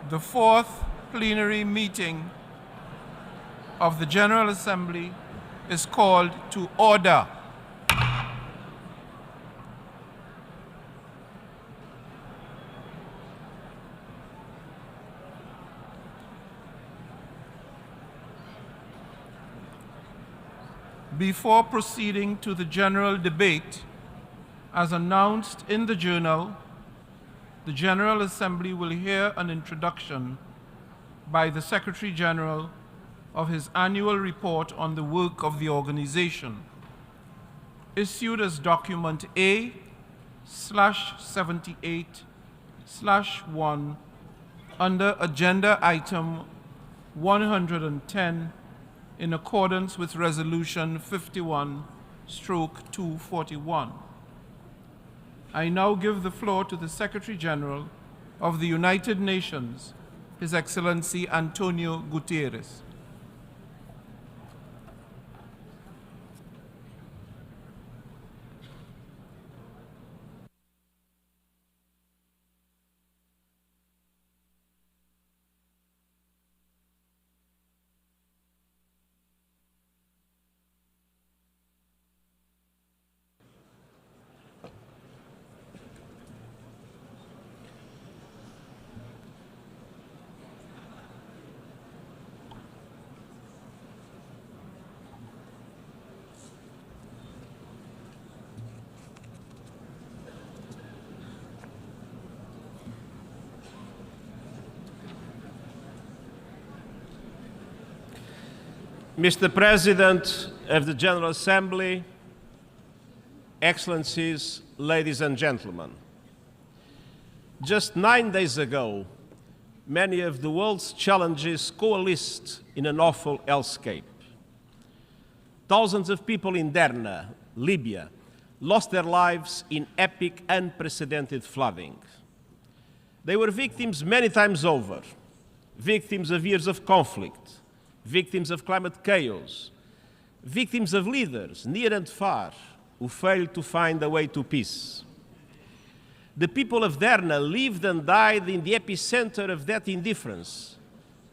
The fourth plenary meeting of the General Assembly is called to order. Before proceeding to the general debate, as announced in the journal, the General Assembly will hear an introduction by the Secretary General of his annual report on the work of the organization, issued as document A/78/1 under agenda item 110 in accordance with Resolution 51/241. I now give the floor to the Secretary General of the United Nations, His Excellency Antonio Guterres. Mr. President of the General Assembly, Excellencies, ladies and gentlemen, just 9 days ago, many of the world's challenges coalesced in an awful hellscape. Thousands of people in Derna, Libya, lost their lives in epic, unprecedented flooding. They were victims many times over, victims of years of conflict, victims of climate chaos, victims of leaders, near and far, who failed to find a way to peace. The people of Derna lived and died in the epicenter of that indifference,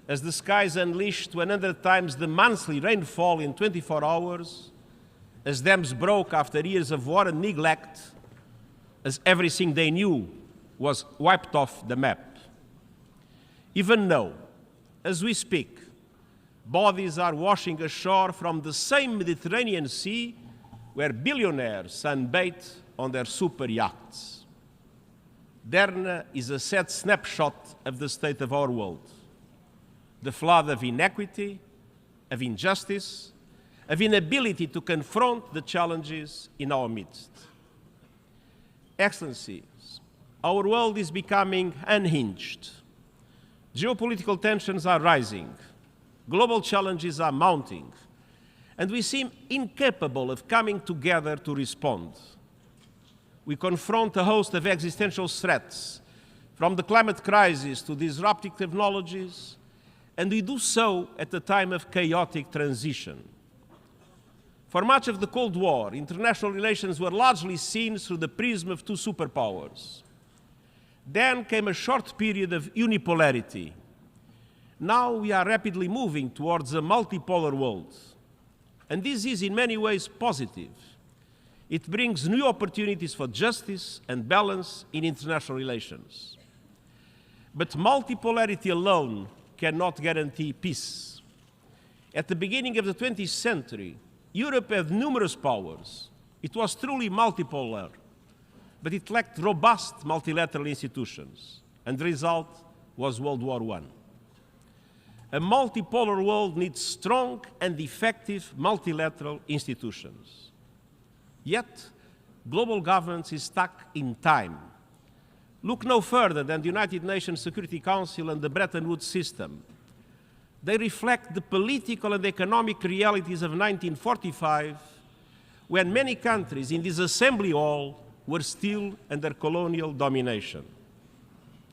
as the skies unleashed 100 times the monthly rainfall in 24 hours, as dams broke after years of war and neglect, as everything they knew was wiped off the map. Even now, as we speak, bodies are washing ashore from the same Mediterranean Sea where billionaires sunbathe on their super yachts. Derna is a sad snapshot of the state of our world. The flood of inequity, of injustice, of inability to confront the challenges in our midst. Excellencies, our world is becoming unhinged. Geopolitical tensions are rising. Global challenges are mounting, and we seem incapable of coming together to respond. We confront a host of existential threats, from the climate crisis to disruptive technologies, and we do so at a time of chaotic transition. For much of the Cold War, international relations were largely seen through the prism of two superpowers. Then came a short period of unipolarity. Now we are rapidly moving towards a multipolar world. And this is in many ways positive. It brings new opportunities for justice and balance in international relations. But multipolarity alone cannot guarantee peace. At the beginning of the 20th century, Europe had numerous powers. It was truly multipolar, but it lacked robust multilateral institutions, and the result was World War I. A multipolar world needs strong and effective multilateral institutions. Yet, global governance is stuck in time. Look no further than the United Nations Security Council and the Bretton Woods system. They reflect the political and economic realities of 1945, when many countries in this assembly hall were still under colonial domination.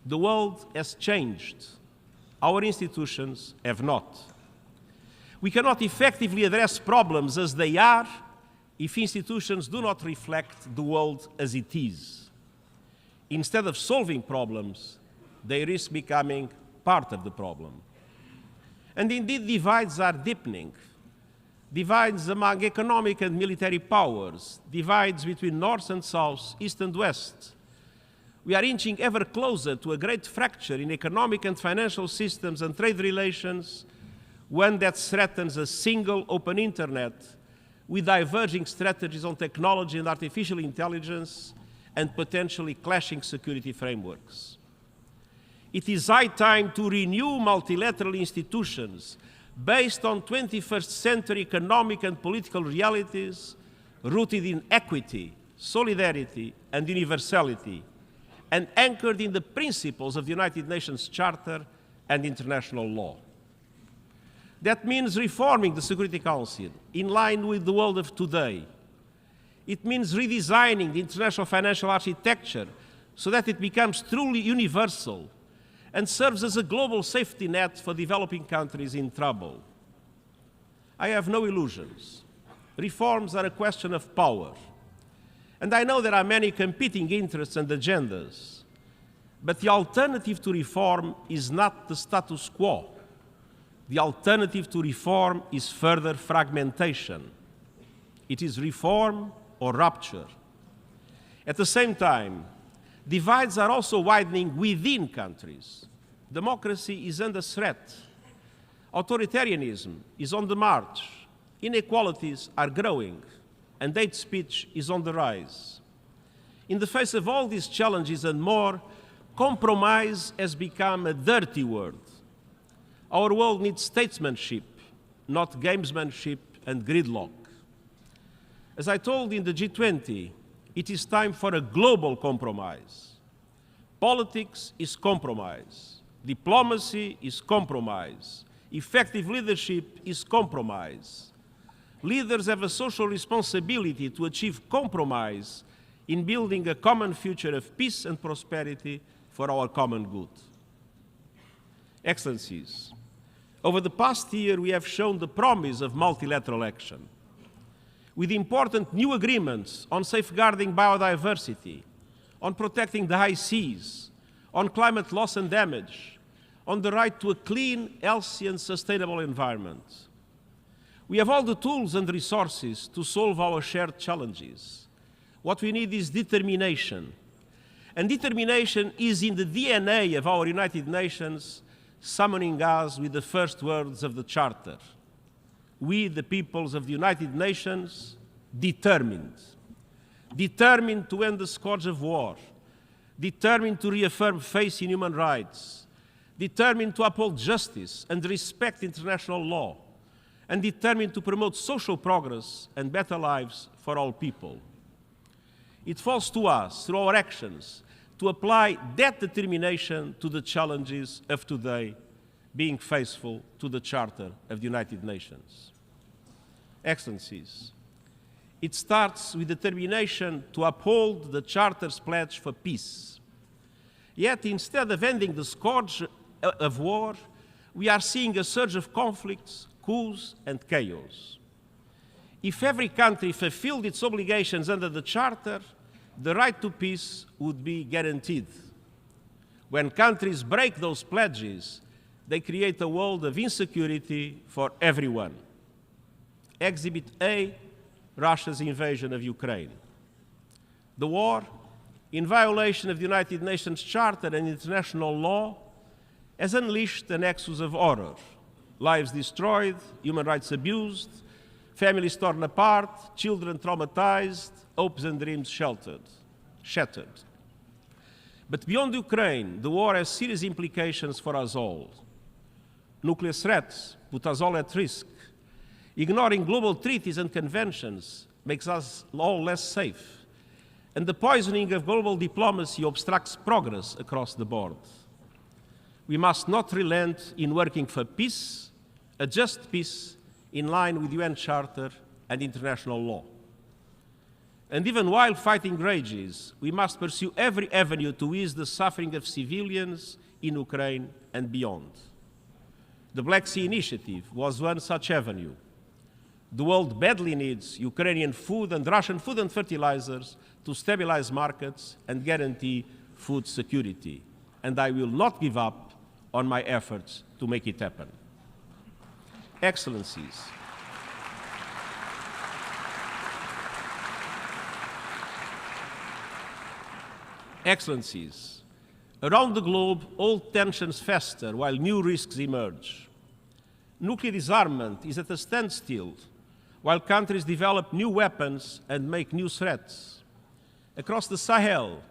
The world has changed. Our institutions have not. We cannot effectively address problems as they are if institutions do not reflect the world as it is. Instead of solving problems, they risk becoming part of the problem. And indeed, divides are deepening. Divides among economic and military powers, divides between North and South, East and West. We are inching ever closer to a great fracture in economic and financial systems and trade relations, one that threatens a single open internet with diverging strategies on technology and artificial intelligence and potentially clashing security frameworks. It is high time to renew multilateral institutions based on 21st century economic and political realities rooted in equity, solidarity, and universality, and anchored in the principles of the United Nations Charter and international law. That means reforming the Security Council in line with the world of today. It means redesigning the international financial architecture so that it becomes truly universal and serves as a global safety net for developing countries in trouble. I have no illusions. Reforms are a question of power. And I know there are many competing interests and agendas, but the alternative to reform is not the status quo. The alternative to reform is further fragmentation. It is reform or rupture. At the same time, divides are also widening within countries. Democracy is under threat. Authoritarianism is on the march. Inequalities are growing, and hate speech is on the rise. In the face of all these challenges and more, compromise has become a dirty word. Our world needs statesmanship, not gamesmanship and gridlock. As I told in the G20, it is time for a global compromise. Politics is compromise. Diplomacy is compromise. Effective leadership is compromise. Leaders have a social responsibility to achieve compromise in building a common future of peace and prosperity for our common good. Excellencies, over the past year we have shown the promise of multilateral action. With important new agreements on safeguarding biodiversity, on protecting the high seas, on climate loss and damage, on the right to a clean, healthy and sustainable environment. We have all the tools and resources to solve our shared challenges. What we need is determination. And determination is in the DNA of our United Nations, summoning us with the first words of the Charter. We, the peoples of the United Nations, determined. Determined to end the scourge of war. Determined to reaffirm faith in human rights. Determined to uphold justice and respect international law. And determined to promote social progress and better lives for all people. It falls to us, through our actions, to apply that determination to the challenges of today, being faithful to the Charter of the United Nations. Excellencies, it starts with determination to uphold the Charter's pledge for peace. Yet, instead of ending the scourge of war, we are seeing a surge of conflicts, coups, and chaos. If every country fulfilled its obligations under the Charter, the right to peace would be guaranteed. When countries break those pledges, they create a world of insecurity for everyone. Exhibit A, Russia's invasion of Ukraine. The war, in violation of the United Nations Charter and international law, has unleashed an nexus of horror. Lives destroyed, human rights abused, families torn apart, children traumatized, hopes and dreams shattered. But beyond Ukraine, the war has serious implications for us all. Nuclear threats put us all at risk. Ignoring global treaties and conventions makes us all less safe. And the poisoning of global diplomacy obstructs progress across the board. We must not relent in working for peace, a just peace in line with UN Charter and international law. And even while fighting rages, we must pursue every avenue to ease the suffering of civilians in Ukraine and beyond. The Black Sea Initiative was one such avenue. The world badly needs Ukrainian food and Russian food and fertilizers to stabilize markets and guarantee food security. And I will not give up on my efforts to make it happen. Excellencies, Excellencies, around the globe, old tensions fester while new risks emerge. Nuclear disarmament is at a standstill while countries develop new weapons and make new threats. Across the Sahel,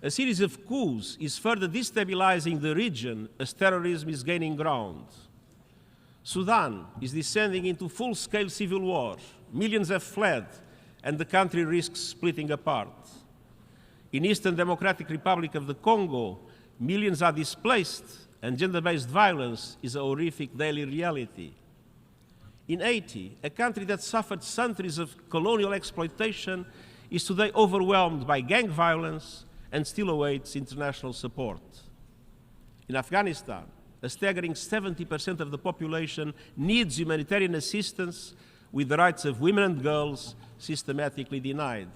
a series of coups is further destabilizing the region as terrorism is gaining ground. Sudan is descending into full-scale civil war. Millions have fled, and the country risks splitting apart. In Eastern Democratic Republic of the Congo, millions are displaced, and gender-based violence is a horrific daily reality. In Haiti, a country that suffered centuries of colonial exploitation is today overwhelmed by gang violence and still awaits international support. In Afghanistan, a staggering 70% of the population needs humanitarian assistance, with the rights of women and girls systematically denied.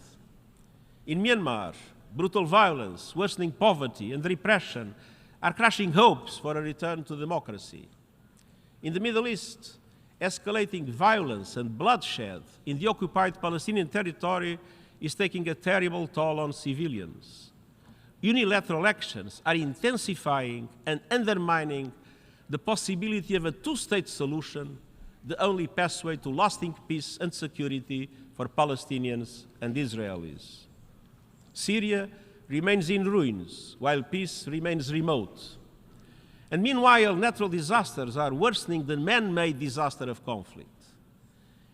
In Myanmar, brutal violence, worsening poverty, and repression are crushing hopes for a return to democracy. In the Middle East, escalating violence and bloodshed in the occupied Palestinian territory is taking a terrible toll on civilians. Unilateral actions are intensifying and undermining the possibility of a two-state solution, the only pathway to lasting peace and security for Palestinians and Israelis. Syria remains in ruins, while peace remains remote. And meanwhile, natural disasters are worsening the man-made disaster of conflict.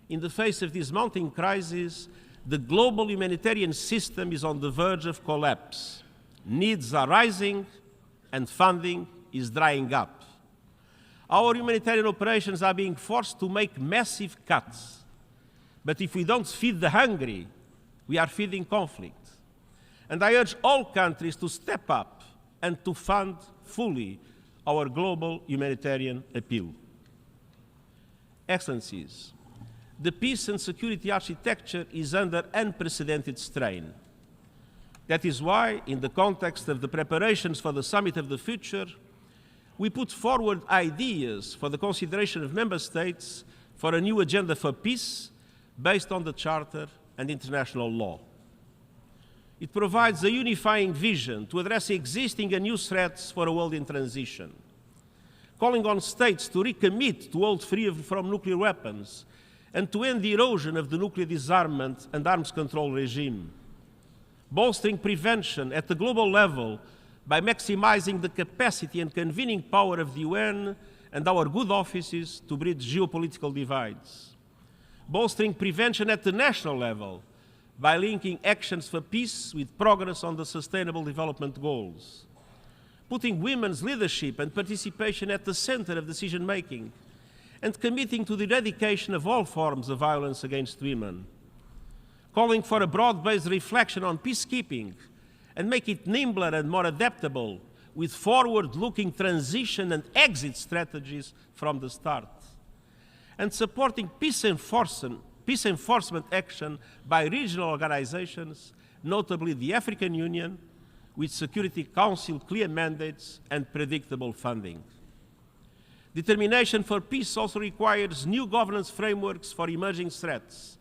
In the face of this mounting crisis, the global humanitarian system is on the verge of collapse. Needs are rising, and funding is drying up. Our humanitarian operations are being forced to make massive cuts. But if we don't feed the hungry, we are feeding conflict. And I urge all countries to step up and to fund fully our global humanitarian appeal. Excellencies, the peace and security architecture is under unprecedented strain. That is why, in the context of the preparations for the Summit of the Future, we put forward ideas for the consideration of member states for a new agenda for peace based on the Charter and international law. It provides a unifying vision to address existing and new threats for a world in transition, calling on states to recommit to hold free from nuclear weapons and to end the erosion of the nuclear disarmament and arms control regime, bolstering prevention at the global level by maximizing the capacity and convening power of the UN and our good offices to bridge geopolitical divides, bolstering prevention at the national level by linking actions for peace with progress on the Sustainable Development Goals, putting women's leadership and participation at the center of decision-making, and committing to the eradication of all forms of violence against women, calling for a broad-based reflection on peacekeeping and make it nimbler and more adaptable with forward-looking transition and exit strategies from the start, and supporting peace enforcement action by regional organizations, notably the African Union, with Security Council clear mandates and predictable funding. Determination for peace also requires new governance frameworks for emerging threats,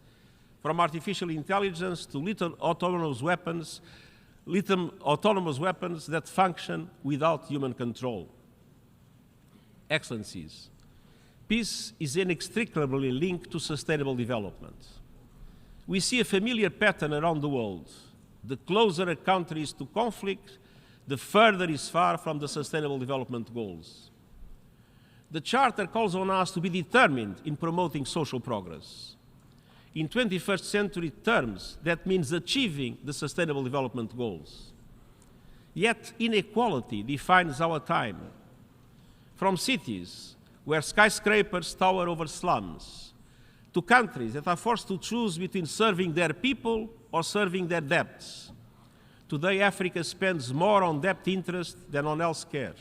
from artificial intelligence to little autonomous weapons that function without human control. Excellencies, peace is inextricably linked to sustainable development. We see a familiar pattern around the world. The closer a country is to conflict, the further it is far from the Sustainable Development Goals. The Charter calls on us to be determined in promoting social progress. In 21st century terms, that means achieving the Sustainable Development Goals. Yet inequality defines our time. From cities where skyscrapers tower over slums, to countries that are forced to choose between serving their people or serving their debts. Today, Africa spends more on debt interest than on health care.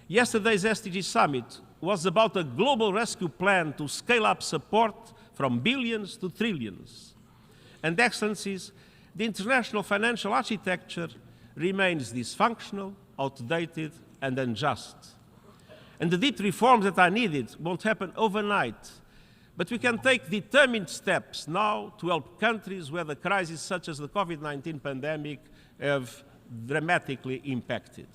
Yesterday's SDG Summit was about a global rescue plan to scale up support from billions to trillions. And Excellencies, the international financial architecture remains dysfunctional, outdated, and unjust. And the deep reforms that are needed won't happen overnight, but we can take determined steps now to help countries where the crises such as the COVID-19 pandemic have dramatically impacted.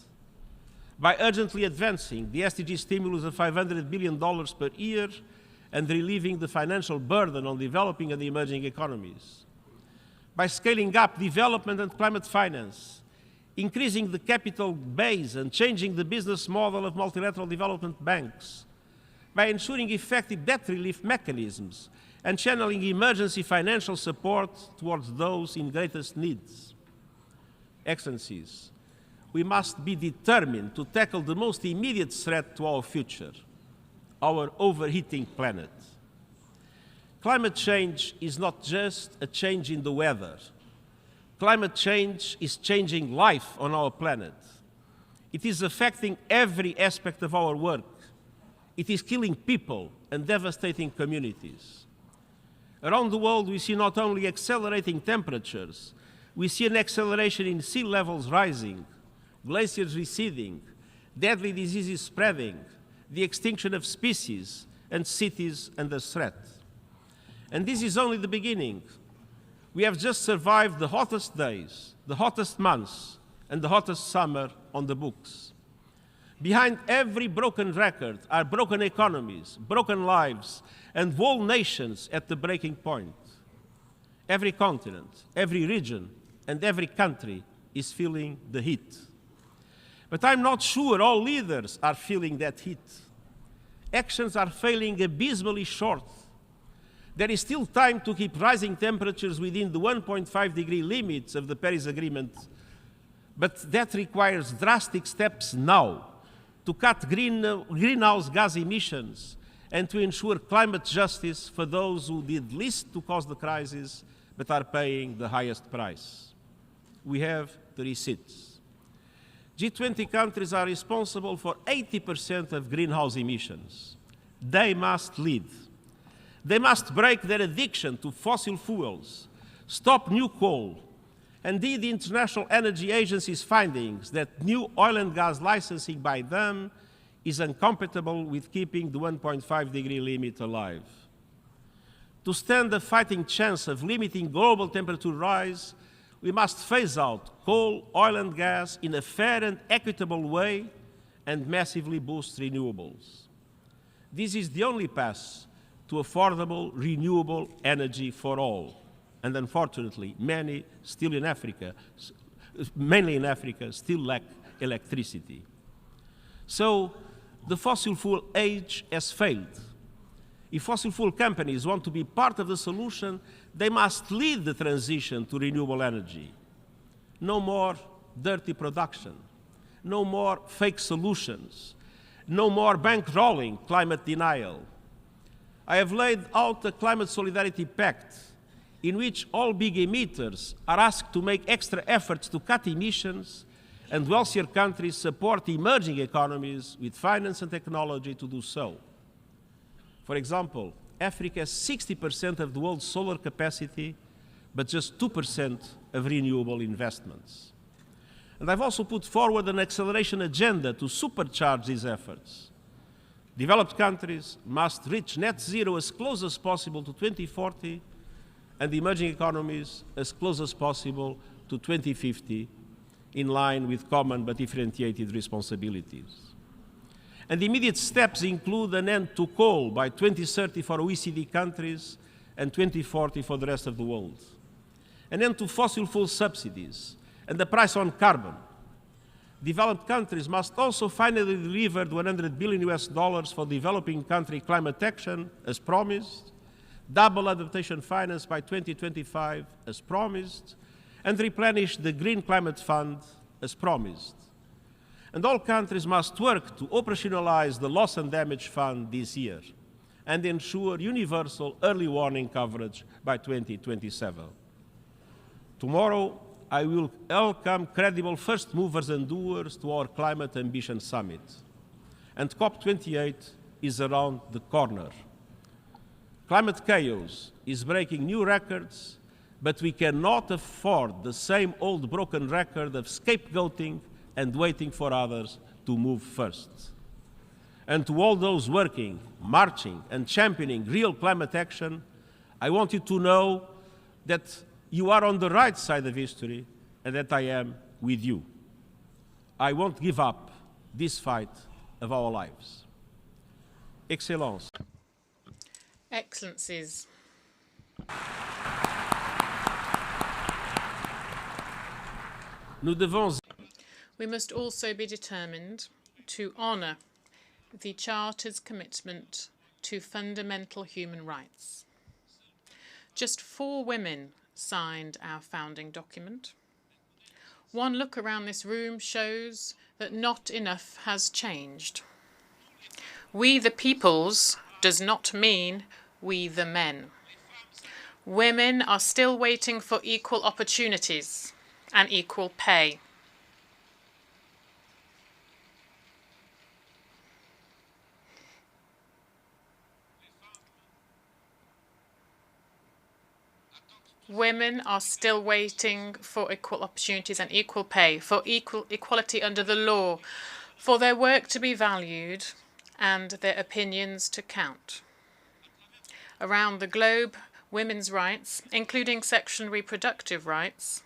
By urgently advancing the SDG stimulus of $500 billion per year and relieving the financial burden on developing and emerging economies. By scaling up development and climate finance, increasing the capital base and changing the business model of multilateral development banks, by ensuring effective debt relief mechanisms and channeling emergency financial support towards those in greatest needs. Excellencies, we must be determined to tackle the most immediate threat to our future, our overheating planet. Climate change is not just a change in the weather. Climate change is changing life on our planet. It is affecting every aspect of our work. It is killing people and devastating communities. Around the world, we see not only accelerating temperatures, we see an acceleration in sea levels rising, glaciers receding, deadly diseases spreading, the extinction of species and cities under threat. And this is only the beginning. We have just survived the hottest days, the hottest months, and the hottest summer on the books. Behind every broken record are broken economies, broken lives, and whole nations at the breaking point. Every continent, every region, and every country is feeling the heat. But I'm not sure all leaders are feeling that heat. Actions are falling abysmally short. There is still time to keep rising temperatures within the 1.5-degree limits of the Paris Agreement, but that requires drastic steps now to cut greenhouse gas emissions and to ensure climate justice for those who did least to cause the crisis but are paying the highest price. We have the receipts. G20 countries are responsible for 80% of greenhouse emissions. They must lead. They must break their addiction to fossil fuels, stop new coal, and indeed the International Energy Agency's findings that new oil and gas licensing by them is incompatible with keeping the 1.5-degree limit alive. To stand a fighting chance of limiting global temperature rise, we must phase out coal, oil and gas in a fair and equitable way and massively boost renewables. This is the only path to affordable, renewable energy for all. And unfortunately, many still in Africa, mainly in Africa, still lack electricity. So the fossil fuel age has failed. If fossil fuel companies want to be part of the solution, they must lead the transition to renewable energy. No more dirty production. No more fake solutions. No more bankrolling climate denial. I have laid out a climate solidarity pact in which all big emitters are asked to make extra efforts to cut emissions, and wealthier countries support emerging economies with finance and technology to do so. For example, Africa has 60% of the world's solar capacity, but just 2% of renewable investments. And I've also put forward an acceleration agenda to supercharge these efforts. Developed countries must reach net zero as close as possible to 2040, and emerging economies as close as possible to 2050, in line with common but differentiated responsibilities. And immediate steps include an end to coal by 2030 for OECD countries and 2040 for the rest of the world. An end to fossil fuel subsidies and the price on carbon. Developed countries must also finally deliver $100 billion for developing country climate action, as promised, double adaptation finance by 2025, as promised, and replenish the Green Climate Fund, as promised. And all countries must work to operationalize the Loss and Damage Fund this year and ensure universal early warning coverage by 2027. Tomorrow, I will welcome credible first movers and doers to our Climate Ambition Summit. And COP28 is around the corner. Climate chaos is breaking new records, but we cannot afford the same old broken record of scapegoating, and waiting for others to move first. And to all those working, marching, and championing real climate action, I want you to know that you are on the right side of history and that I am with you. I won't give up this fight of our lives. Excellence. Excellencies. Nous devons. We must also be determined to honour the Charter's commitment to fundamental human rights. Just 4 women signed our founding document. One look around this room shows that not enough has changed. We the peoples does not mean we the men. Women are still waiting for equal opportunities and equal pay. Women are still waiting for equal opportunities and equal pay, for equality under the law, for their work to be valued and their opinions to count. Around the globe, women's rights, including sexual and reproductive rights,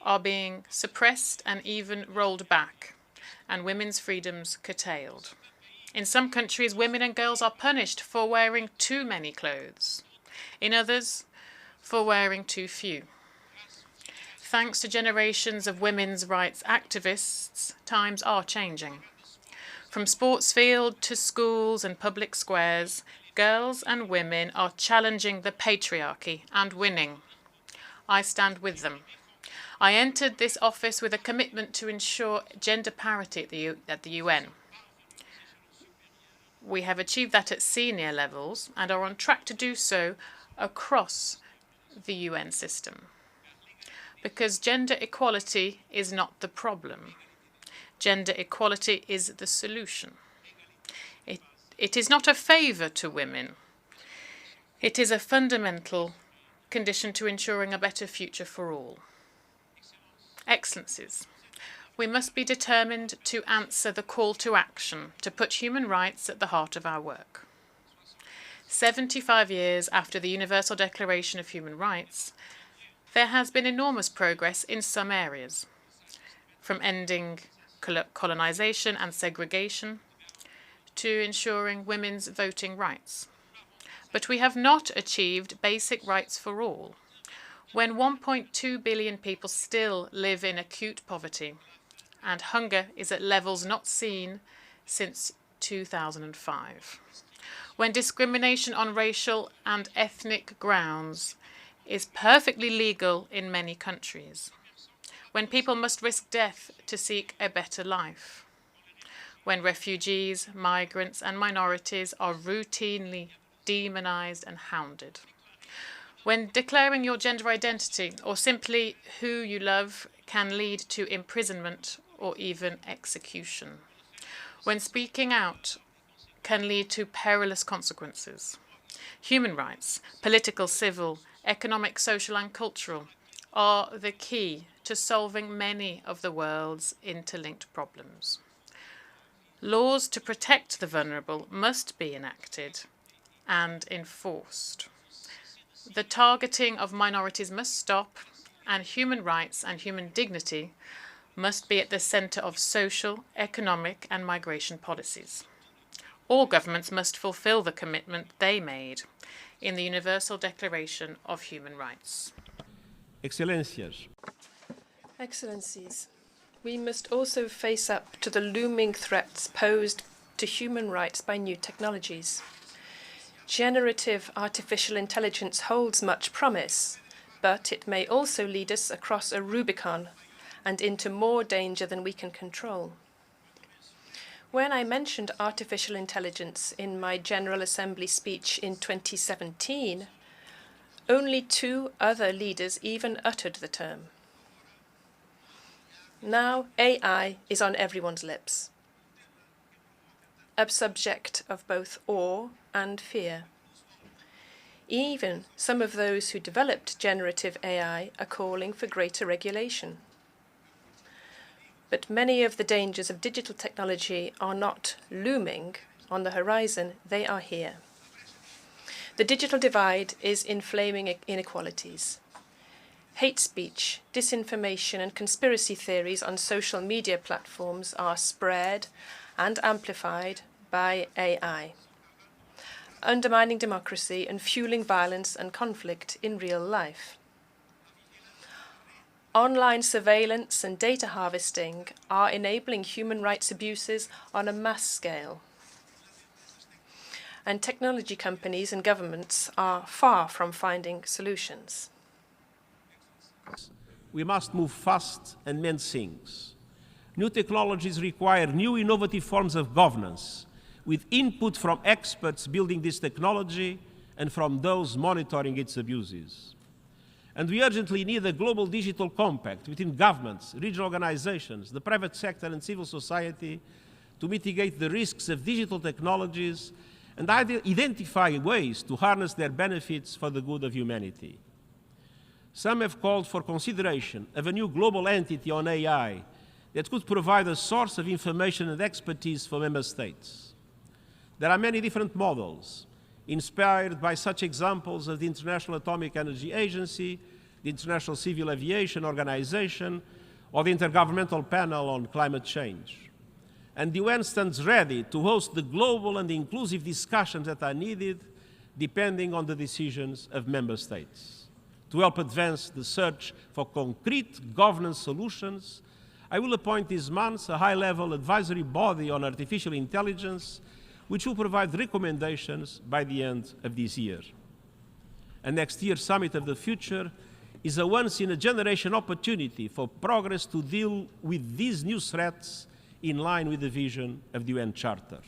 are being suppressed and even rolled back, and women's freedoms curtailed. In some countries, women and girls are punished for wearing too many clothes. In others, for wearing too few. Thanks to generations of women's rights activists, times are changing. From sports field to schools and public squares, girls and women are challenging the patriarchy and winning. I stand with them. I entered this office with a commitment to ensure gender parity at the UN. We have achieved that at senior levels and are on track to do so across the UN system. Because gender equality is not the problem. Gender equality is the solution. It is not a favour to women. It is a fundamental condition to ensuring a better future for all. Excellencies, we must be determined to answer the call to action to put human rights at the heart of our work. 75 years after the Universal Declaration of Human Rights, there has been enormous progress in some areas, from ending colonization and segregation to ensuring women's voting rights. But we have not achieved basic rights for all, when 1.2 billion people still live in acute poverty and hunger is at levels not seen since 2005. When discrimination on racial and ethnic grounds is perfectly legal in many countries. When people must risk death to seek a better life. When refugees, migrants and minorities are routinely demonized and hounded. When declaring your gender identity or simply who you love can lead to imprisonment or even execution. When speaking out can lead to perilous consequences. Human rights, political, civil, economic, social and cultural, are the key to solving many of the world's interlinked problems. Laws to protect the vulnerable must be enacted and enforced. The targeting of minorities must stop, and human rights and human dignity must be at the centre of social, economic and migration policies. All governments must fulfil the commitment they made in the Universal Declaration of Human Rights. Excelências. Excellencies, we must also face up to the looming threats posed to human rights by new technologies. Generative artificial intelligence holds much promise, but it may also lead us across a Rubicon and into more danger than we can control. When I mentioned artificial intelligence in my General Assembly speech in 2017, only 2 other leaders even uttered the term. Now AI is on everyone's lips, a subject of both awe and fear. Even some of those who developed generative AI are calling for greater regulation. But many of the dangers of digital technology are not looming on the horizon, they are here. The digital divide is inflaming inequalities. Hate speech, disinformation, and conspiracy theories on social media platforms are spread and amplified by AI, undermining democracy and fueling violence and conflict in real life. Online surveillance and data harvesting are enabling human rights abuses on a mass scale. And technology companies and governments are far from finding solutions. We must move fast and mend things. New technologies require new innovative forms of governance, with input from experts building this technology and from those monitoring its abuses. And we urgently need a global digital compact between governments, regional organizations, the private sector and civil society to mitigate the risks of digital technologies and identify ways to harness their benefits for the good of humanity. Some have called for consideration of a new global entity on AI that could provide a source of information and expertise for member states. There are many different models, inspired by such examples as the International Atomic Energy Agency, the International Civil Aviation Organization, or the Intergovernmental Panel on Climate Change. And the UN stands ready to host the global and inclusive discussions that are needed, depending on the decisions of member states. To help advance the search for concrete governance solutions, I will appoint this month a high-level advisory body on artificial intelligence, which will provide recommendations by the end of this year. And next year's Summit of the Future is a once-in-a-generation opportunity for progress to deal with these new threats in line with the vision of the UN Charter.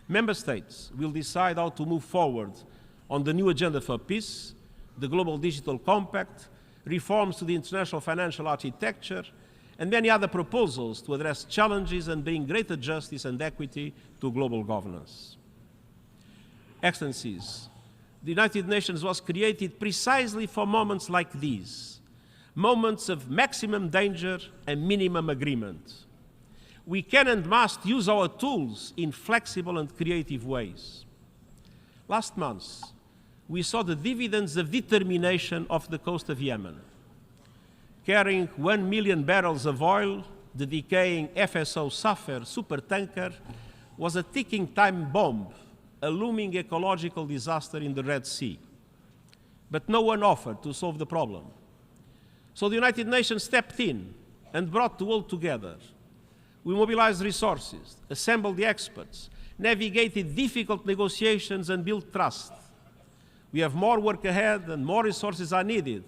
Member states will decide how to move forward on the new agenda for peace, the Global Digital Compact, reforms to the international financial architecture, and many other proposals to address challenges and bring greater justice and equity to global governance. Excellencies, the United Nations was created precisely for moments like these, moments of maximum danger and minimum agreement. We can and must use our tools in flexible and creative ways. Last month, we saw the dividends of determination off the coast of Yemen. Carrying 1 million barrels of oil, the decaying FSO Safir supertanker was a ticking time bomb, a looming ecological disaster in the Red Sea. But no one offered to solve the problem. So the United Nations stepped in and brought the world together. We mobilized resources, assembled the experts, navigated difficult negotiations and built trust. We have more work ahead and more resources are needed.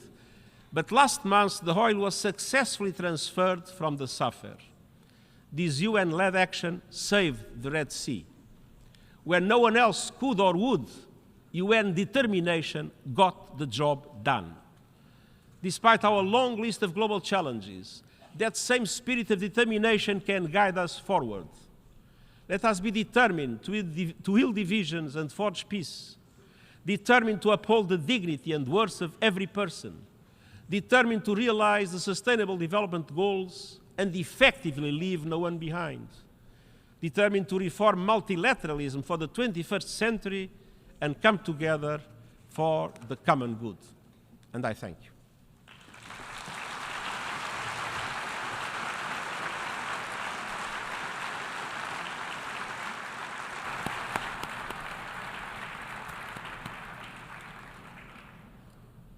But last month, the oil was successfully transferred from the Safir. This UN-led action saved the Red Sea. Where no one else could or would, UN determination got the job done. Despite our long list of global challenges, that same spirit of determination can guide us forward. Let us be determined to heal divisions and forge peace, determined to uphold the dignity and worth of every person, determined to realize the Sustainable Development Goals and effectively leave no one behind, determined to reform multilateralism for the 21st century and come together for the common good. And I thank you.